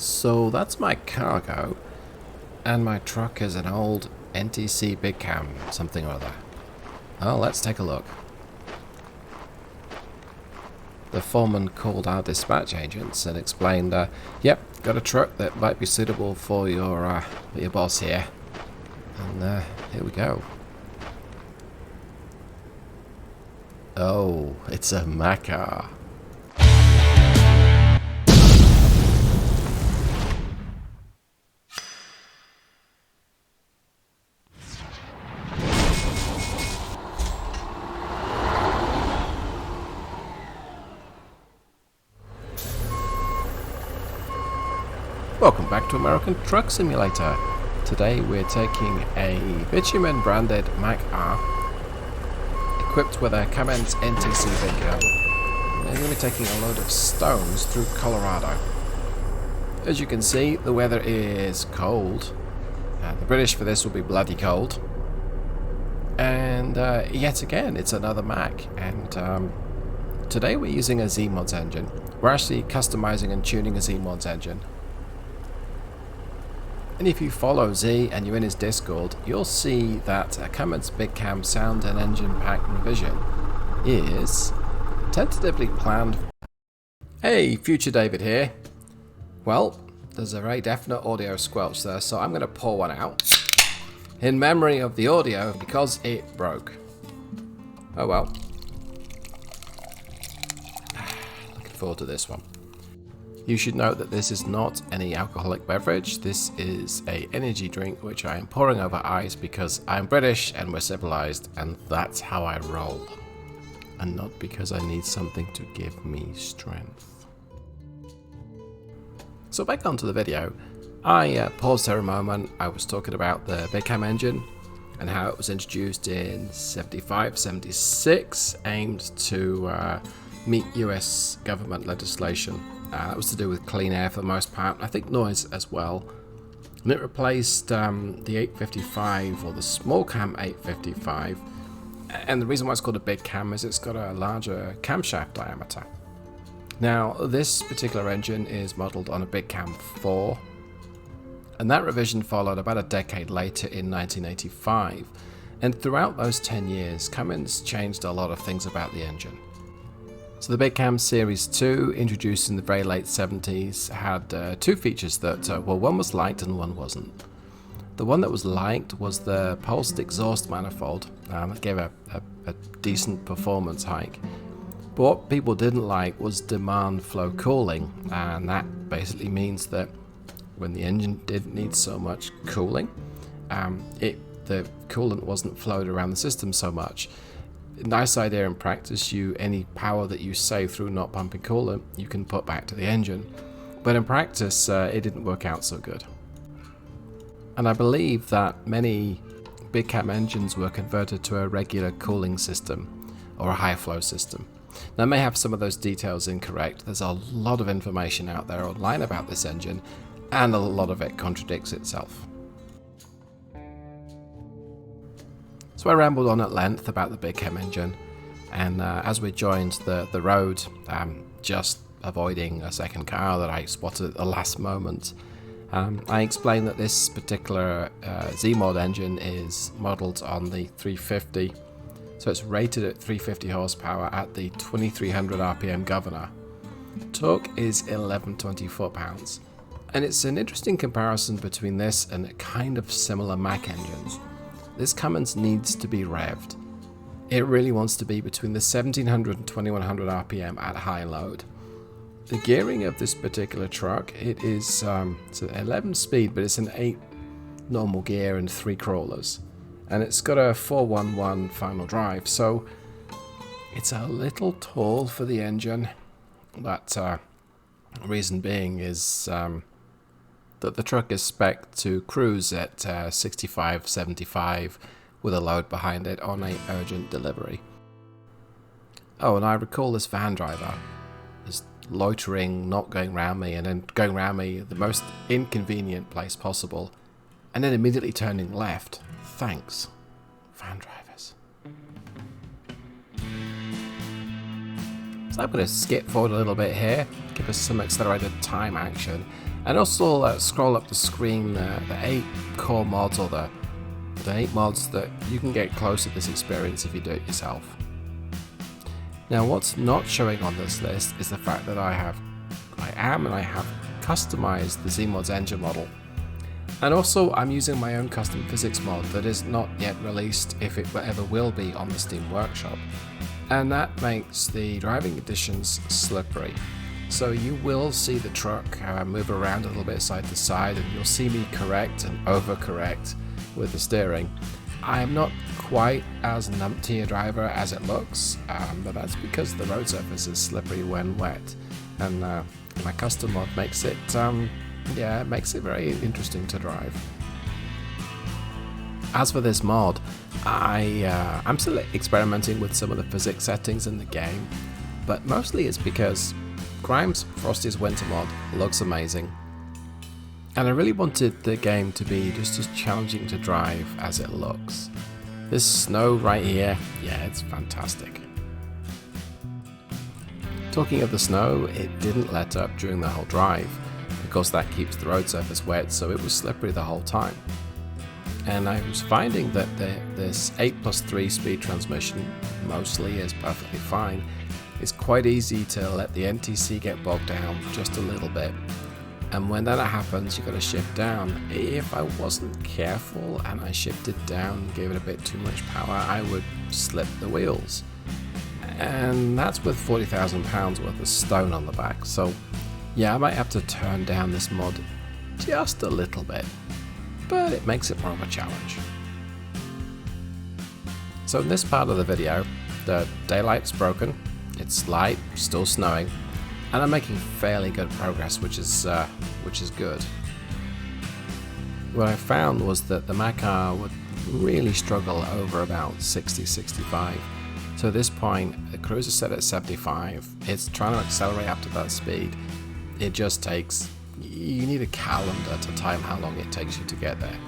So that's my cargo, and my truck is an old NTC Big Cam, something or other. Well, let's take a look. The foreman called our dispatch agents and explained, yep, got a truck that might be suitable for your boss here. And here we go. Oh, it's a Mack R. Welcome back to American Truck Simulator. Today we're taking a bitumen branded Mack R equipped with a Cummins NTC Big Cam. And we're going to be taking a load of stones through Colorado. As you can see, the weather is cold. The British for this will be bloody cold. And yet again, it's another Mack. And today we're using a Zeemods engine. We're actually customizing and tuning a Zeemods engine. And if you follow Z and you're in his Discord, you'll see that a Cummins Big Cam sound and engine pack revision is tentatively planned. Hey, Future David here. Well, there's a very definite audio squelch there, so I'm going to pour one out in memory of the audio because it broke. Oh well. Looking forward to this one. You should note that this is not any alcoholic beverage. This is a energy drink which I am pouring over ice because I'm British and we're civilized, and that's how I roll. And not because I need something to give me strength. So back onto the video. I paused there a moment. I was talking about the Big Cam engine and how it was introduced in 75, 76, aimed to meet US government legislation. That was to do with clean air for the most part, I think noise as well. And it replaced the 855 or the small cam 855. And the reason why it's called a big cam is it's got a larger camshaft diameter. Now, this particular engine is modeled on a Big Cam 4. And that revision followed about a decade later in 1985. And throughout those 10 years, Cummins changed a lot of things about the engine. So the Big Cam Series 2, introduced in the very late 70s, had two features that, well, one was liked and one wasn't. The one that was liked was the pulsed exhaust manifold. That gave a decent performance hike. But what people didn't like was demand flow cooling, and that basically means that when the engine didn't need so much cooling, the coolant wasn't flowed around the system so much. Nice idea in practice. Any power that you save through not pumping coolant, you can put back to the engine. But in practice, it didn't work out so good. And I believe that many Big Cam engines were converted to a regular cooling system or a high flow system. Now, I may have some of those details incorrect. There's a lot of information out there online about this engine, and a lot of it contradicts itself. So I rambled on at length about the Big Cam engine, and as we joined the road, just avoiding a second car that I spotted at the last moment, I explained that this particular Zeemod engine is modelled on the 350, so it's rated at 350 horsepower at the 2300 RPM governor. Torque is 1120 foot-pounds, and it's an interesting comparison between this and kind of similar Mack engines. This Cummins needs to be revved. It really wants to be between the 1700 and 2100 RPM at high load. The gearing of this particular truck, it is it's an 11 speed, but it's an 8 normal gear and 3 crawlers. And it's got a 411 final drive, so it's a little tall for the engine. But reason being is that the truck is spec'd to cruise at 65, 75 with a load behind it on a urgent delivery. Oh, and I recall this van driver just loitering, not going round me, and then going round me the most inconvenient place possible, and then immediately turning left. Thanks, van drivers. So I'm going to skip forward a little bit here, give us some accelerated time action, and also scroll up the screen the 8 core mods, or the 8 mods that you can get close to this experience if you do it yourself. Now what's not showing on this list is the fact that I have customized the Zeemods engine model. And also I'm using my own custom physics mod that is not yet released, if it ever will be, on the Steam Workshop. And that makes the driving conditions slippery. So you will see the truck move around a little bit side to side, and you'll see me correct and overcorrect with the steering. I am not quite as numpty a driver as it looks, but that's because the road surface is slippery when wet, and my custom mod makes it very interesting to drive. As for this mod, I'm still experimenting with some of the physics settings in the game, but mostly it's because Grimes' Frosty's Winter mod looks amazing, and I really wanted the game to be just as challenging to drive as it looks. This snow right here, yeah, it's fantastic. Talking of the snow, it didn't let up during the whole drive, because that keeps the road surface wet, so it was slippery the whole time. And I was finding that this 8+3 speed transmission mostly is perfectly fine. It's quite easy to let the NTC get bogged down just a little bit. And when that happens, you've got to shift down. If I wasn't careful and I shifted down and gave it a bit too much power, I would slip the wheels. And that's with 40,000 pounds worth of stone on the back. So yeah, I might have to turn down this mod just a little bit, but it makes it more of a challenge. So in this part of the video, the daylight's broken, it's light, still snowing, and I'm making fairly good progress, which is good. What I found was that the Mack R would really struggle over about 60-65. So at this point, the cruise is set at 75. It's trying to accelerate up to that speed. It just takes, you need a calendar to time how long it takes you to get there.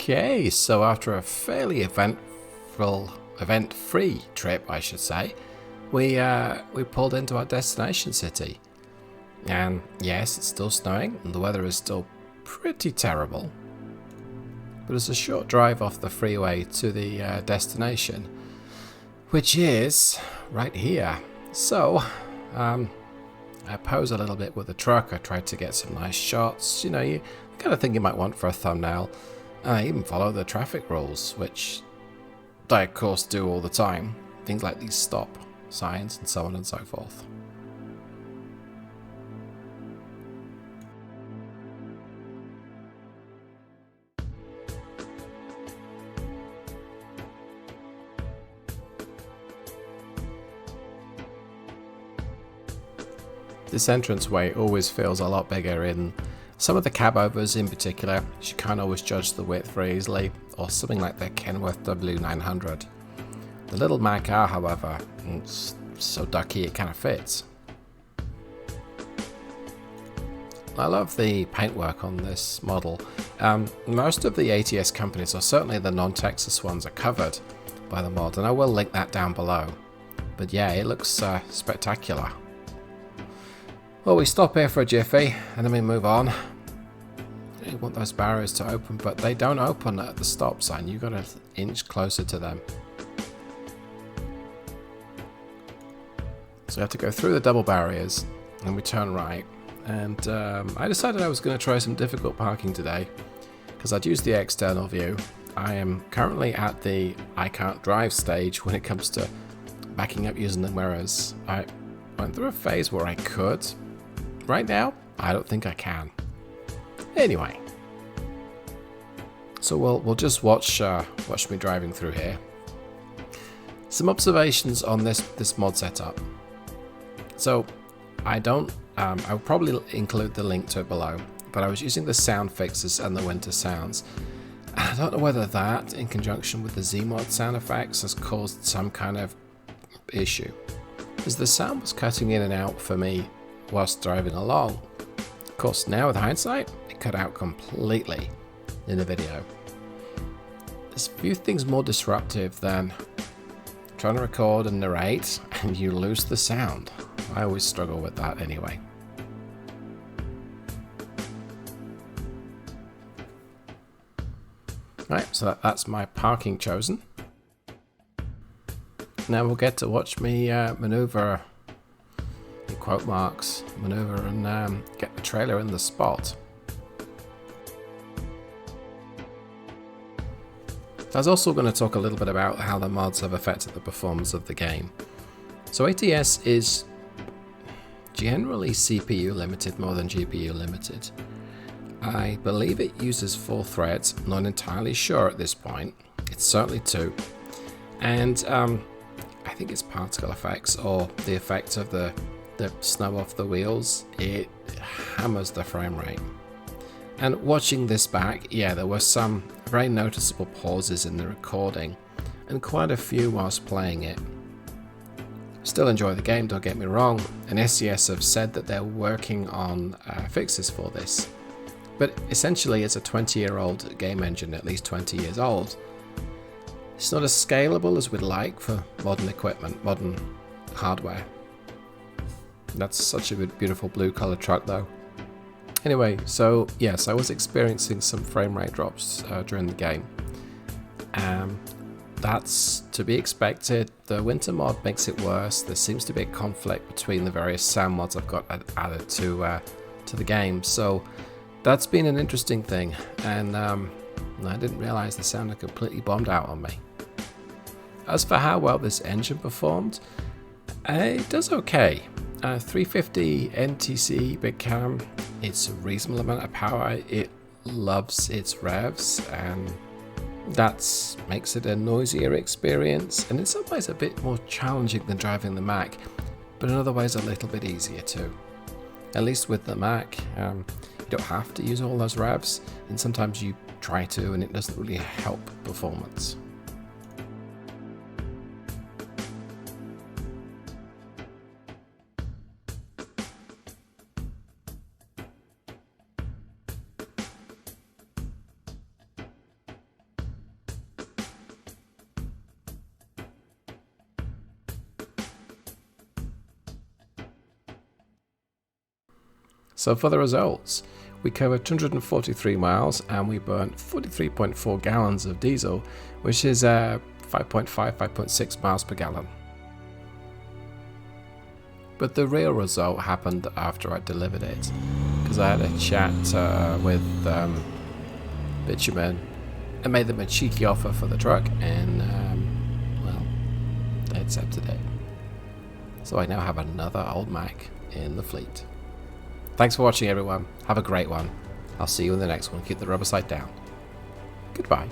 Okay, so after a fairly event-free trip, I should say, we pulled into our destination city. And yes, it's still snowing and the weather is still pretty terrible. But it's a short drive off the freeway to the destination, which is right here. So, I posed a little bit with the truck. I tried to get some nice shots, you know, the kind of thing you might want for a thumbnail. I even follow the traffic rules, which I of course do all the time. Things like these stop signs and so on and so forth. This entranceway always feels a lot bigger in some of the cab overs in particular. You can't always judge the width very easily, or something like the Kenworth W900. The little Mack R, however, it's so ducky it kind of fits. I love the paintwork on this model. Most of the ATS companies, or certainly the non-Texas ones, are covered by the mod, and I will link that down below. But yeah, it looks spectacular. Well, we stop here for a jiffy, and then we move on. You want those barriers to open, but they don't open at the stop sign. You've got to inch closer to them. So I have to go through the double barriers and we turn right. And I decided I was going to try some difficult parking today because I'd use the external view. I am currently at the I can't drive stage when it comes to backing up using the mirrors. I went through a phase where I could. Right now, I don't think I can. Anyway, so we'll just watch me driving through here. Some observations on this mod setup. So I'll probably include the link to it below, but I was using the sound fixes and the winter sounds. I don't know whether that, in conjunction with the Zeemods sound effects, has caused some kind of issue, as the sound was cutting in and out for me whilst driving along. Of course, now with hindsight, it cut out completely in the video. There's few things more disruptive than trying to record and narrate and you lose the sound. I always struggle with that anyway. Right, so that's my parking chosen. Now we'll get to watch me maneuver, in quote marks, maneuver and get the trailer in the spot. I was also going to talk a little bit about how the mods have affected the performance of the game. So ATS is generally CPU limited more than GPU limited. I believe it uses 4 threads, I'm not entirely sure at this point. It's certainly 2. And I think it's particle effects or the effect of the snow off the wheels. It hammers the frame rate. And watching this back, yeah, there were some very noticeable pauses in the recording and quite a few whilst playing it. Still enjoy the game, don't get me wrong, and SCS have said that they're working on fixes for this. But essentially it's a 20-year-old game engine, at least 20 years old. It's not as scalable as we'd like for modern equipment, modern hardware. That's such a beautiful blue color truck though. Anyway, so yes, I was experiencing some frame rate drops during the game. That's to be expected. The winter mod makes it worse. There seems to be a conflict between the various sound mods I've got added to the game. So that's been an interesting thing, and I didn't realize the sound had completely bombed out on me. As for how well this engine performed, it does okay. 350 NTC Big Cam, it's a reasonable amount of power. It loves its revs, and that makes it a noisier experience, and in some ways a bit more challenging than driving the Mack, but in other ways a little bit easier too. At least with the Mack, you don't have to use all those revs, and sometimes you try to and it doesn't really help performance. So for the results, we covered 243 miles and we burnt 43.4 gallons of diesel, which is 5.6 miles per gallon. But the real result happened after I delivered it, because I had a chat with Bitumen and made them a cheeky offer for the truck, and well, they accepted it. So I now have another old Mack in the fleet. Thanks for watching everyone, have a great one. I'll see you in the next one. Keep the rubber side down. Goodbye.